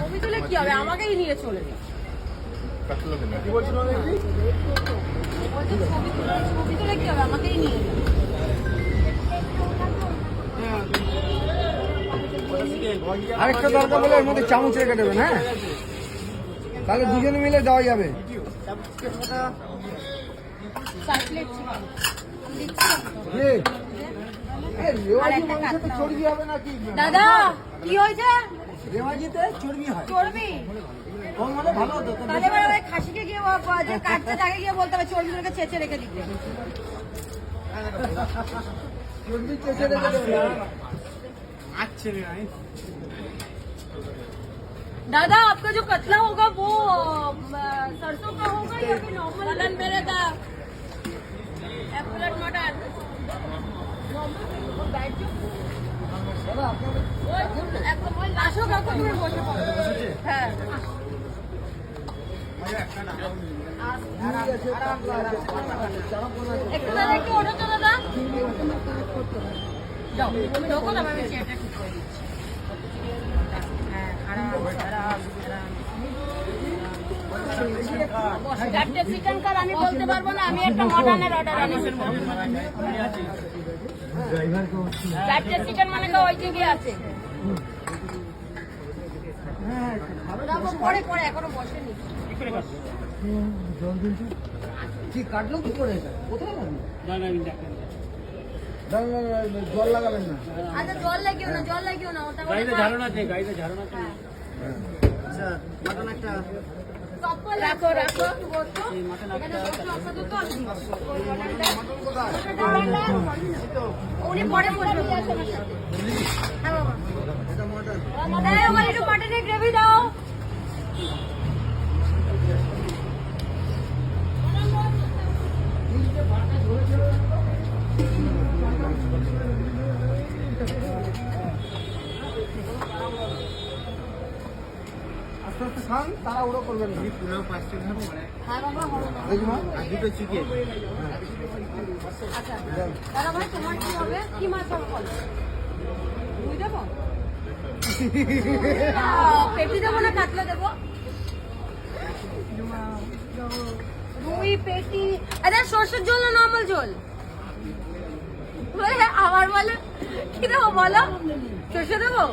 ছবি তুলে কি হবে, আমাকেই নিয়ে চলে যাবে। কি বলছিল দেখি? ছবি তুলে কি হবে, আমাকেই নিয়ে যাবে। আরেকটা দরকার বলে এর মধ্যে চামচ রেখে দেবেন, হ্যাঁ? তাহলে দুজনে মিলে দেওয়া যাবে। চর্বি হবে নাকি? দাদা কি হয়েছে? রেওয়াজিতে চর্বি হয়। চর্বি মানে ভালো হতো। তাহলে এবার ওই খাসিকে গিয়ে যে কাটতে তাকে গিয়ে বলতে হবে চর্বিগুলোকে চেঁচে রেখে দিতে। চর্বি চেঁচে রেখে দেবেন। दादा आपका जो कतला होगा वो सरसों का होगा या फिर नॉर्मल मटन मेरे का एप्पल मटन আসো কাকু তুমি বসে পড়ো। হ্যাঁ একটু দাদা একটু ওঠো তো দাদা, যাও ঢোকো না, আমি চেয়ারটা ঠিক করে দিচ্ছি। চারটে চিকেন কার আমি বলতে পারবো না, আমি একটা মটনের অর্ডার আনিছি। চারটে চিকেন মানে তো ওই দিকে আছে। পরে পরে এখনো বসেনি। কি কাটলো কি করে? কোথায় লাগলো? জল লাগাবেন না। আচ্ছা জল লাগিও না, জল লাগিও না, ওটা গাড়িতে ঝাড়ন আছে, গাড়িতে ঝাড়ন আছে। আচ্ছা মাটন একটা চপ্পল রাখো রাখো, বসো এখানে বসো আপাতত, আমি দিচ্ছি। উনি পরে বসবে। হ্যাঁ বাবা, এই আমার একটু মাটনের গ্রেভি দাও। আস্তে আস্তে খান, তাড়াহুড়ো করবেন না। হ্যাঁ বাবা হবে না। দেখি মা, আর দুটো চিকেন। আচ্ছা দাদা ভাই তোমার কি হবে, কি মাছ হবে বলো? রুই দেবো, পেটি দেবো না কাতলা দেবো? রুই পেটি, আচ্ছা সর্ষের ঝোল না নর্মাল ঝোল? আমার বলে কি দেবো বলো, সর্ষে দেবো?